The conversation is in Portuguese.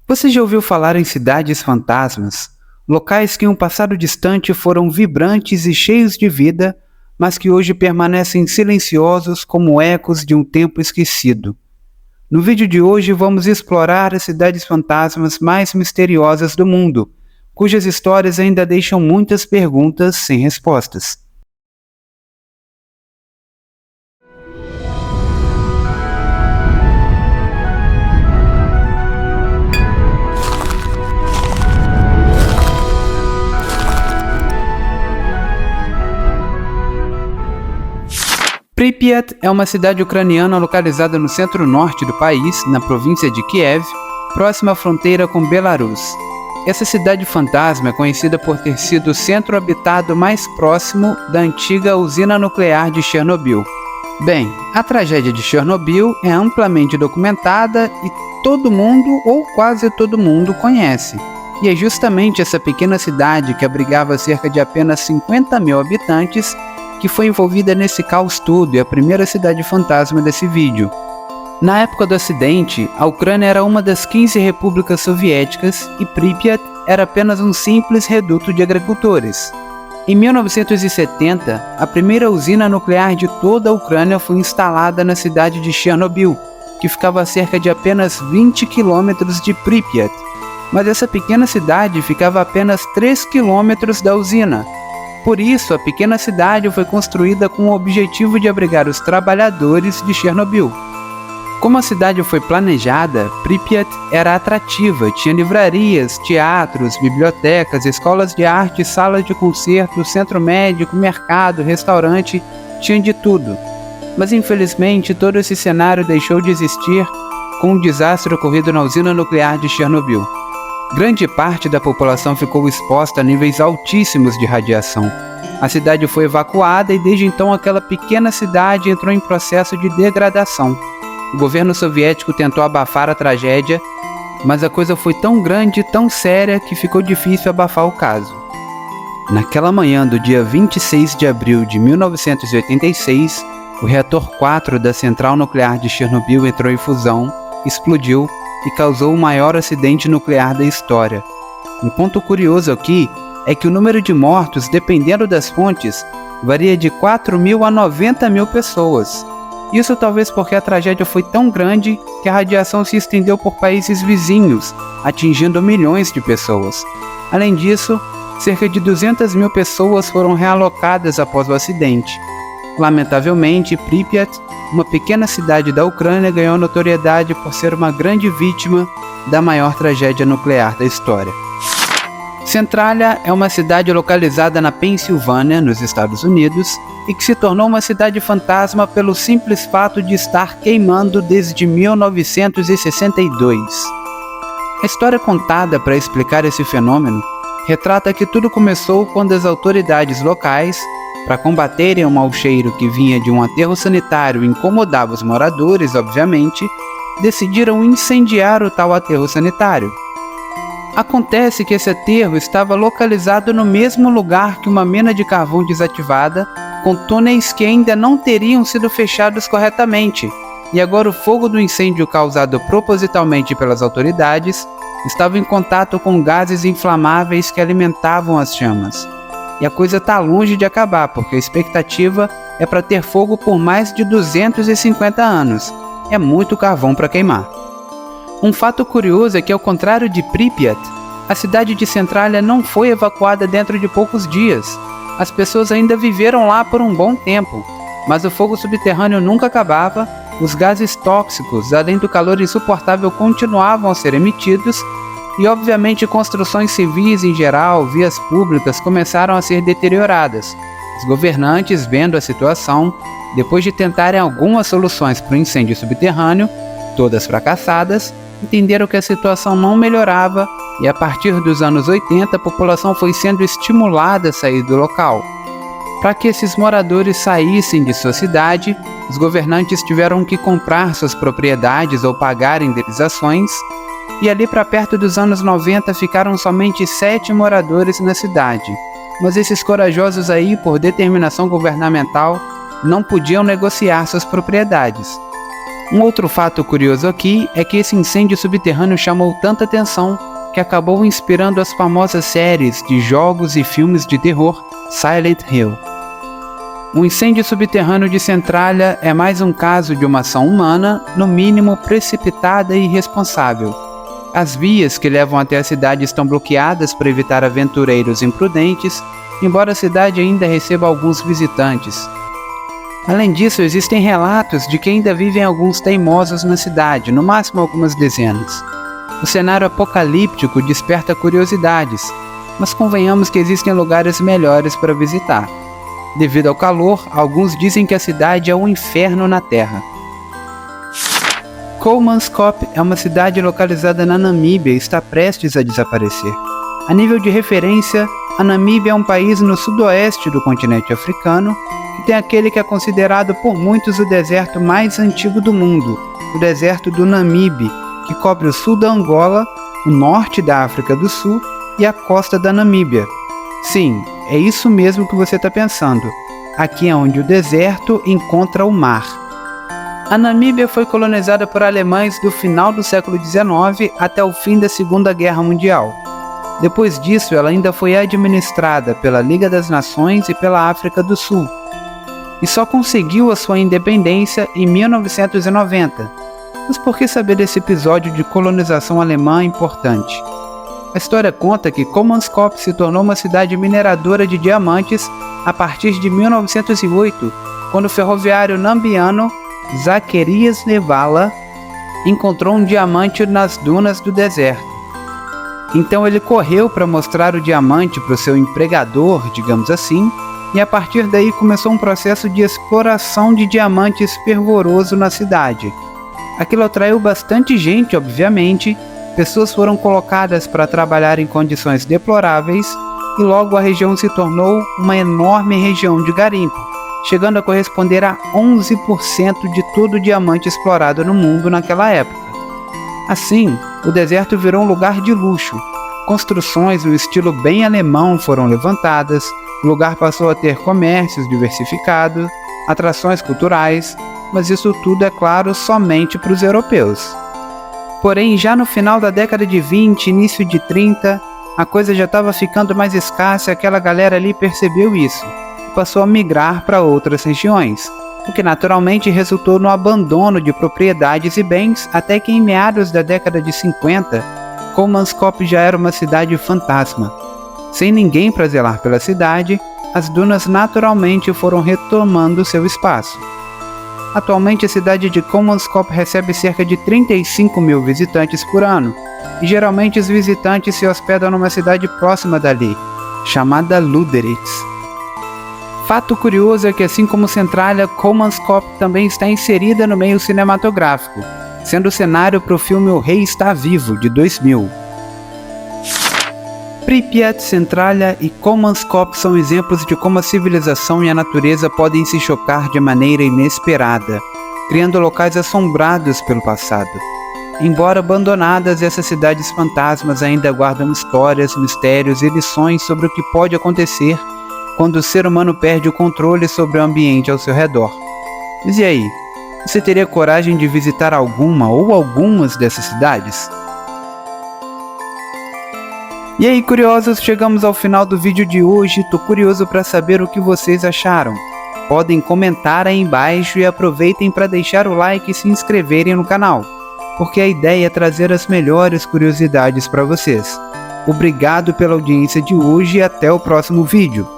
Você já ouviu falar em cidades fantasmas? Locais que em um passado distante foram vibrantes e cheios de vida, mas que hoje permanecem silenciosos como ecos de um tempo esquecido. No vídeo de hoje vamos explorar as cidades fantasmas mais misteriosas do mundo, cujas histórias ainda deixam muitas perguntas sem respostas. Pripyat é uma cidade ucraniana localizada no centro-norte do país, na província de Kiev, próxima à fronteira com Belarus. Essa cidade fantasma é conhecida por ter sido o centro habitado mais próximo da antiga usina nuclear de Chernobyl. Bem, a tragédia de Chernobyl é amplamente documentada e todo mundo, ou quase todo mundo, conhece. E é justamente essa pequena cidade, que abrigava cerca de apenas 50 mil habitantes, que foi envolvida nesse caos todo e a primeira cidade fantasma desse vídeo. Na época do acidente, a Ucrânia era uma das 15 repúblicas soviéticas e Pripyat era apenas um simples reduto de agricultores. Em 1970, a primeira usina nuclear de toda a Ucrânia foi instalada na cidade de Chernobyl, que ficava a cerca de apenas 20 quilômetros de Pripyat. Mas essa pequena cidade ficava a apenas 3 quilômetros da usina. Por isso, a pequena cidade foi construída com o objetivo de abrigar os trabalhadores de Chernobyl. Como a cidade foi planejada, Pripyat era atrativa, tinha livrarias, teatros, bibliotecas, escolas de arte, salas de concerto, centro médico, mercado, restaurante, tinha de tudo. Mas infelizmente todo esse cenário deixou de existir com o desastre ocorrido na usina nuclear de Chernobyl. Grande parte da população ficou exposta a níveis altíssimos de radiação. A cidade foi evacuada e desde então aquela pequena cidade entrou em processo de degradação. O governo soviético tentou abafar a tragédia, mas a coisa foi tão grande e tão séria que ficou difícil abafar o caso. Naquela manhã do dia 26 de abril de 1986, o reator 4 da central nuclear de Chernobyl entrou em fusão, explodiu e causou o maior acidente nuclear da história. Um ponto curioso aqui é que o número de mortos, dependendo das fontes, varia de 4.000 a 90.000 pessoas. Isso talvez porque a tragédia foi tão grande que a radiação se estendeu por países vizinhos, atingindo milhões de pessoas. Além disso, cerca de 200.000 pessoas foram realocadas após o acidente. Lamentavelmente, Pripyat, uma pequena cidade da Ucrânia, ganhou notoriedade por ser uma grande vítima da maior tragédia nuclear da história. Centralia é uma cidade localizada na Pensilvânia, nos Estados Unidos, e que se tornou uma cidade fantasma pelo simples fato de estar queimando desde 1962. A história contada para explicar esse fenômeno retrata que tudo começou quando as autoridades locais, para combaterem o mau cheiro que vinha de um aterro sanitário e incomodava os moradores, obviamente, decidiram incendiar o tal aterro sanitário. Acontece que esse aterro estava localizado no mesmo lugar que uma mina de carvão desativada, com túneis que ainda não teriam sido fechados corretamente, e agora o fogo do incêndio causado propositalmente pelas autoridades estava em contato com gases inflamáveis que alimentavam as chamas. E a coisa está longe de acabar, porque a expectativa é para ter fogo por mais de 250 anos. É muito carvão para queimar. Um fato curioso é que, ao contrário de Pripyat, a cidade de Centralia não foi evacuada dentro de poucos dias. As pessoas ainda viveram lá por um bom tempo, mas o fogo subterrâneo nunca acabava, os gases tóxicos, além do calor insuportável, continuavam a ser emitidos, e obviamente construções civis em geral, vias públicas, começaram a ser deterioradas. Os governantes, vendo a situação, depois de tentarem algumas soluções para o incêndio subterrâneo, todas fracassadas, entenderam que a situação não melhorava e a partir dos anos 80 a população foi sendo estimulada a sair do local. Para que esses moradores saíssem de sua cidade, os governantes tiveram que comprar suas propriedades ou pagar indenizações, e ali para perto dos anos 90 ficaram somente 7 moradores na cidade. Mas esses corajosos aí, por determinação governamental, não podiam negociar suas propriedades. Um outro fato curioso aqui é que esse incêndio subterrâneo chamou tanta atenção que acabou inspirando as famosas séries de jogos e filmes de terror Silent Hill. O incêndio subterrâneo de Centralia é mais um caso de uma ação humana, no mínimo precipitada e irresponsável. As vias que levam até a cidade estão bloqueadas para evitar aventureiros imprudentes, embora a cidade ainda receba alguns visitantes. Além disso, existem relatos de que ainda vivem alguns teimosos na cidade, no máximo algumas dezenas. O cenário apocalíptico desperta curiosidades, mas convenhamos que existem lugares melhores para visitar. Devido ao calor, alguns dizem que a cidade é um inferno na Terra. Kolmanskop é uma cidade localizada na Namíbia e está prestes a desaparecer. A nível de referência, a Namíbia é um país no sudoeste do continente africano que tem aquele que é considerado por muitos o deserto mais antigo do mundo, o deserto do Namibe, que cobre o sul da Angola, o norte da África do Sul e a costa da Namíbia. Sim, é isso mesmo que você está pensando. Aqui é onde o deserto encontra o mar. A Namíbia foi colonizada por alemães do final do século XIX até o fim da Segunda Guerra Mundial. Depois disso, ela ainda foi administrada pela Liga das Nações e pela África do Sul, e só conseguiu a sua independência em 1990. Mas por que saber desse episódio de colonização alemã importante? A história conta que Kolmanskop se tornou uma cidade mineradora de diamantes a partir de 1908, quando o ferroviário nambiano Zacarias Nevala encontrou um diamante nas dunas do deserto. Então ele correu para mostrar o diamante para o seu empregador, digamos assim, e a partir daí começou um processo de exploração de diamantes fervoroso na cidade. Aquilo atraiu bastante gente, obviamente, pessoas foram colocadas para trabalhar em condições deploráveis e logo a região se tornou uma enorme região de garimpo, chegando a corresponder a 11% de todo o diamante explorado no mundo naquela época. Assim, o deserto virou um lugar de luxo. Construções no estilo bem alemão foram levantadas, o lugar passou a ter comércios diversificados, atrações culturais, mas isso tudo é claro somente para os europeus. Porém, já no final da década de 20, início de 30, a coisa já estava ficando mais escassa e aquela galera ali percebeu isso e passou a migrar para outras regiões, o que naturalmente resultou no abandono de propriedades e bens até que em meados da década de 50, Kolmanskop já era uma cidade fantasma. Sem ninguém para zelar pela cidade, as dunas naturalmente foram retomando seu espaço. Atualmente a cidade de Kolmanskop recebe cerca de 35 mil visitantes por ano, e geralmente os visitantes se hospedam numa cidade próxima dali, chamada Lüderitz. Fato curioso é que assim como Centralia, Kolmanskop também está inserida no meio cinematográfico, sendo o cenário para o filme O Rei Está Vivo, de 2000. Pripyat, Centralia e Kolmanskop são exemplos de como a civilização e a natureza podem se chocar de maneira inesperada, criando locais assombrados pelo passado. Embora abandonadas, essas cidades fantasmas ainda guardam histórias, mistérios e lições sobre o que pode acontecer quando o ser humano perde o controle sobre o ambiente ao seu redor. Mas e aí? Você teria coragem de visitar alguma ou algumas dessas cidades? E aí, curiosos, chegamos ao final do vídeo de hoje. Tô curioso para saber o que vocês acharam. Podem comentar aí embaixo e aproveitem para deixar o like e se inscreverem no canal, porque a ideia é trazer as melhores curiosidades para vocês. Obrigado pela audiência de hoje e até o próximo vídeo.